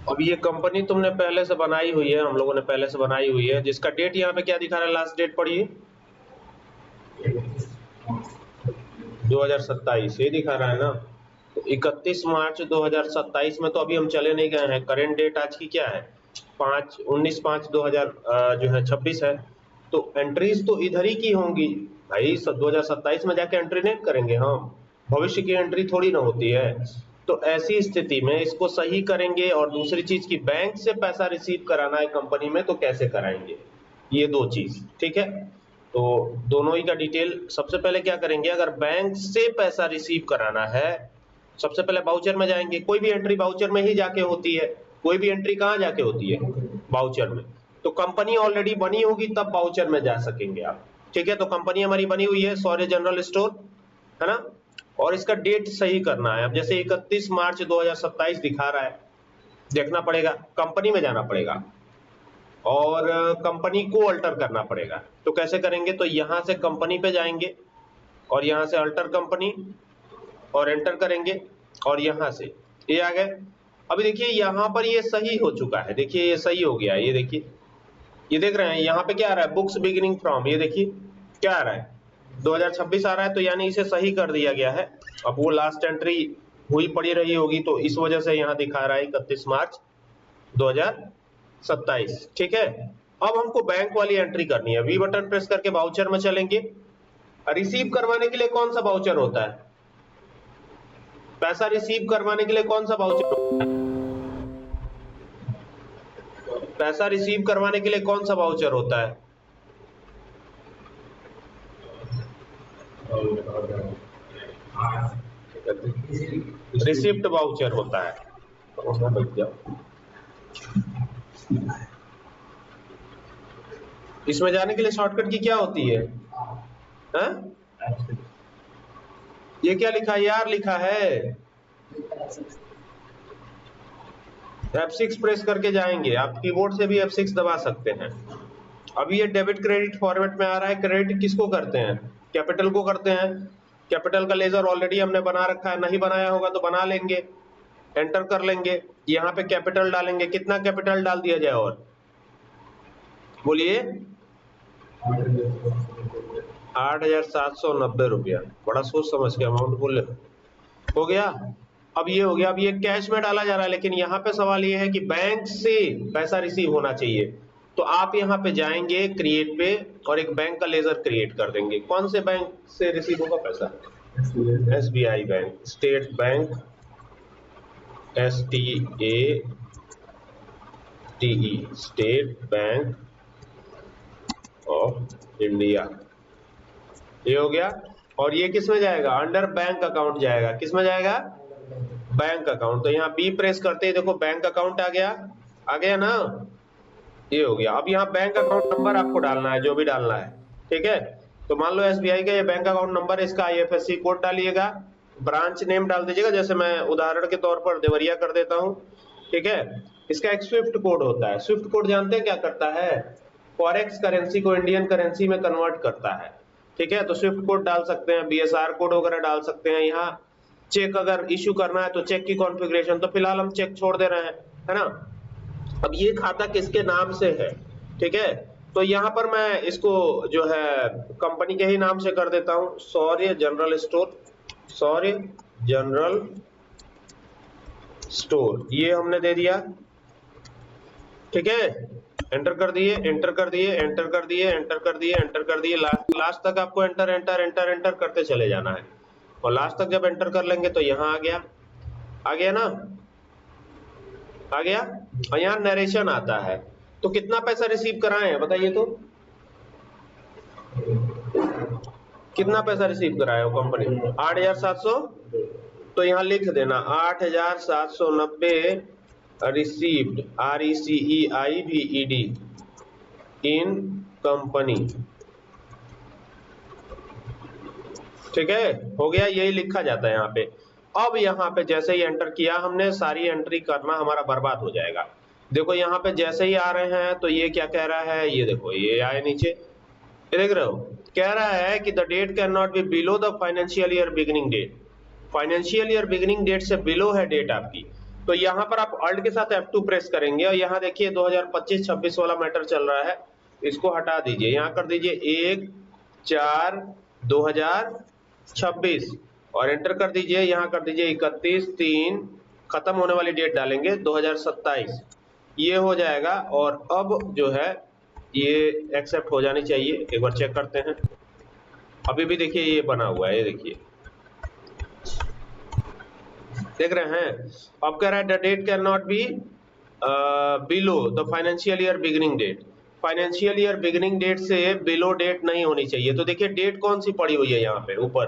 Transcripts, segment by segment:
अब ये कंपनी तुमने पहले से बनाई हुई है, हम लोगों ने पहले से बनाई हुई है, जिसका डेट यहाँ पे क्या दिखा रहा है, लास्ट डेट पढ़िए 2027 ये दिखा रहा है ना। तो 31 मार्च 2027 में तो अभी हम चले नहीं गए हैं। करेंट डेट आज की क्या है, 19/5/2000 जो है 26 है। तो एंट्रीज तो इधर ही की होंगी भाई, 2027 में जाके एंट्री नहीं करेंगे हम, भविष्य की एंट्री थोड़ी ना होती है। तो ऐसी स्थिति में इसको सही करेंगे। और दूसरी चीज की बैंक से पैसा रिसीव कराना है कंपनी में, तो कैसे कराएंगे, ये दो चीज, ठीक है। तो दोनों ही का डिटेल सबसे पहले क्या करेंगे, अगर बैंक से पैसा रिसीव कराना है, सबसे पहले बाउचर में जाएंगे। कोई भी एंट्री बाउचर में ही जाके होती है, कोई भी एंट्री कहाँ जाके होती है, बाउचर में। तो कंपनी ऑलरेडी बनी होगी तब बाउचर में जा सकेंगे आप, ठीक है। तो कंपनी हमारी बनी हुई है शौर्य जनरल स्टोर, है ना। और इसका डेट सही करना है। अब जैसे 31 मार्च 2027 दिखा रहा है, देखना पड़ेगा, कंपनी में जाना पड़ेगा और कंपनी को अल्टर करना पड़ेगा। तो कैसे करेंगे, तो यहां से कंपनी पे जाएंगे और यहां से अल्टर कंपनी और एंटर करेंगे और यहां से ये आ गए। अभी देखिए यहां पर ये सही हो चुका है, देखिए ये सही हो गया है, ये देखिए, ये देख रहे हैं यहाँ पे क्या आ रहा है, बुक्स बिगिनिंग फ्रॉम, ये देखिए क्या आ रहा है 2026 आ रहा है। तो यानी इसे सही कर दिया गया है। अब वो लास्ट एंट्री हुई पड़ी रही होगी, तो इस वजह से यहाँ दिखा रहा है 31 मार्च 2027, ठीक है। अब हमको बैंक वाली एंट्री करनी है। वी बटन प्रेस करके बाउचर में चलेंगे। रिसीव करवाने के लिए कौन सा बाउचर होता है, पैसा रिसीव करवाने के लिए कौन सा बाउचर होता है, पैसा रिसीव करवाने के लिए कौन सा बाउचर होता है, रिसिप्ट बाउचर होता है। इसमें जाने के लिए शॉर्टकट की क्या होती है, हा? ये क्या लिखा है यार, लिखा है F6 प्रेस करके जाएंगे। आप कीबोर्ड से भी F6 दबा सकते हैं। अभी ये डेबिट क्रेडिट फॉर्मेट में आ रहा है। क्रेडिट किसको करते हैं, कैपिटल को करते हैं। कैपिटल का लेजर ऑलरेडी हमने बना रखा है, नहीं बनाया होगा तो बना लेंगे, एंटर कर लेंगे। यहाँ पे कैपिटल डालेंगे, कितना कैपिटल डाल दिया जाए, और बोलिए 8,790 रुपया। बड़ा सोच समझ के अमाउंट बोले, हो गया। अब ये हो गया। अब ये कैश में डाला जा रहा है, लेकिन यहाँ पे सवाल ये है कि बैंक से पैसा रिसीव होना चाहिए। तो आप यहाँ पे जाएंगे क्रिएट पे और एक बैंक का लेजर क्रिएट कर देंगे। कौन से बैंक से रिसीव होगा पैसा, SBI bank, state bank, STATE, state bank of India. ये हो गया। और ये किस में जाएगा, अंडर बैंक अकाउंट जाएगा। किस में जाएगा, बैंक अकाउंट। तो यहाँ बी प्रेस करते ही देखो बैंक अकाउंट आ गया ना, ये हो गया। अब यहाँ बैंक अकाउंट नंबर आपको डालना है, जो भी डालना है, ठीक है। तो मान लो SBI का ये बैंक अकाउंट नंबर, इसका IFSC कोड डालिएगा, ब्रांच नेम डाल दीजिएगा, जैसे मैं उदाहरण के तौर पर देवरिया कर देता हूँ, ठीक है। इसका एक स्विफ्ट कोड होता है। स्विफ्ट कोड जानते हैं क्या करता है, फॉरेक्स करेंसी को इंडियन करेंसी में कन्वर्ट करता है, ठीक है। तो स्विफ्ट कोड डाल सकते हैं, BSR कोड वगैरह डाल सकते हैं। यहाँ चेक अगर इश्यू करना है तो चेक की कॉन्फ़िगरेशन, तो फिलहाल हम चेक छोड़ दे रहे हैं, है ना। अब ये खाता किसके नाम से है, ठीक है। तो यहाँ पर मैं इसको जो है कंपनी के ही नाम से कर देता हूँ, शौर्य जनरल स्टोर, शौर्य जनरल स्टोर, ये हमने दे दिया, ठीक है। एंटर कर दिए, एंटर कर दिए, एंटर कर दिए, एंटर कर दिए, एंटर कर दिए। लास्ट तक आपको एंटर एंटर एंटर एंटर करते चले जाना है। और लास्ट तक जब एंटर कर लेंगे तो यहाँ आ गया ना, आ गया। और यहाँ नरेशन आता है। तो कितना पैसा रिसीव कराए हैं बताइए, तो कितना पैसा रिसीव कराया हो कंपनी, 8,700। तो यहाँ लिख देना 8,790 रिसीव्ड, RECEIVED इन कंपनी, ठीक है। हो गया, यही लिखा जाता है यहाँ पे। अब यहाँ पे जैसे ही एंटर किया हमने, सारी एंट्री करना हमारा बर्बाद हो जाएगा। देखो यहाँ पे जैसे ही आ रहे हैं तो ये क्या कह रहा है, ये देखो ये आए नीचे, ये देख रहे हो, कह रहा है कि the date can not be below the financial year beginning date. Financial year beginning date से बिलो है डेट आपकी। तो यहाँ पर आप अल्ट के साथ F2 प्रेस करेंगे और यहाँ देखिए 2025-26 वाला मैटर चल रहा है, इसको हटा दीजिए, यहाँ कर दीजिए 1/4/2026 और एंटर कर दीजिए, यहाँ कर दीजिए 31/3, खत्म होने वाली डेट डालेंगे 2027, ये हो जाएगा। और अब जो है ये एक्सेप्ट हो जानी चाहिए, एक बार चेक करते हैं। अभी भी देखिए ये बना हुआ है, ये देखिए, देख रहे हैं। अब कह रहा है the date can not be below the financial year beginning date, financial year beginning date से बिलो डेट नहीं होनी चाहिए। तो देखिए डेट कौन सी पड़ी हुई है यहाँ पे ऊपर,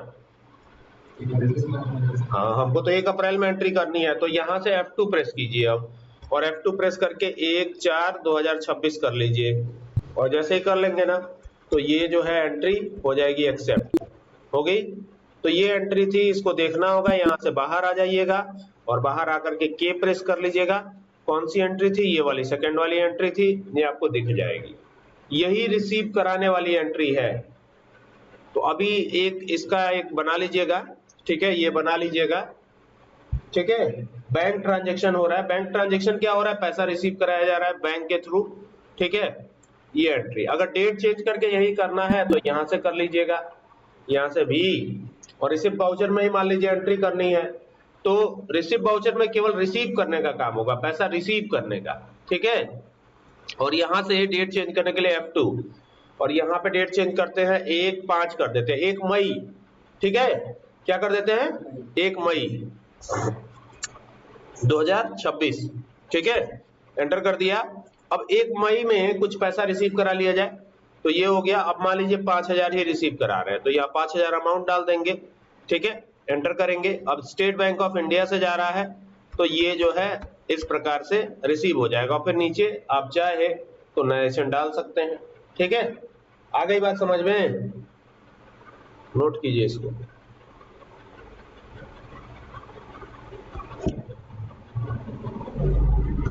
हाँ हमको तो 1 अप्रैल में एंट्री करनी है, तो यहाँ से F2 प्रेस कीजिए अब, और F2 प्रेस करके 1/4/2026 कर लीजिए, और जैसे ही कर लेंगे ना तो ये जो है एंट्री हो जाएगी, एक्सेप्ट हो गई। तो ये एंट्री थी, इसको देखना होगा, यहाँ से बाहर आ जाइएगा और बाहर आकर के K प्रेस कर लीजिएगा। कौन सी एंट्री थी, ये वाली सेकंड वाली एंट्री थी, ये आपको दिख जाएगी, यही रिसीव कराने वाली एंट्री है। तो अभी एक इसका एक बना लीजिएगा, ठीक है, ये बना लीजिएगा, ठीक है। बैंक ट्रांजैक्शन हो रहा है, बैंक ट्रांजैक्शन क्या हो रहा है, पैसा रिसीव कराया जा रहा है बैंक के थ्रू, ठीक है। ये एंट्री अगर डेट चेंज करके यही करना है तो यहाँ से कर लीजिएगा, यहाँ से भी, और रिसिप्ट वाउचर में ही मान लीजिए एंट्री करनी है, तो रिसिप्ट वाउचर में केवल रिसीव करने का काम होगा, पैसा रिसीव करने का, ठीक है। और यहाँ से डेट चेंज करने के लिए F2, और यहाँ पे डेट चेंज करते हैं 1/5 कर देते हैं, 1 मई, ठीक है, क्या कर देते हैं 1 मई 2026, ठीक है, एंटर कर दिया। अब 1 मई में कुछ पैसा रिसीव करा लिया जाए, तो ये हो गया। अब मान लीजिए 5000 ही रिसीव करा रहे हैं, तो यहाँ 5000 अमाउंट डाल देंगे, ठीक है, एंटर करेंगे। अब स्टेट बैंक ऑफ इंडिया से जा रहा है, तो ये जो है इस प्रकार से रिसीव हो जाएगा, फिर नीचे आप चाहे तो नरेशन डाल सकते हैं, ठीक है। आ गई बात समझ में, नोट कीजिए इसको।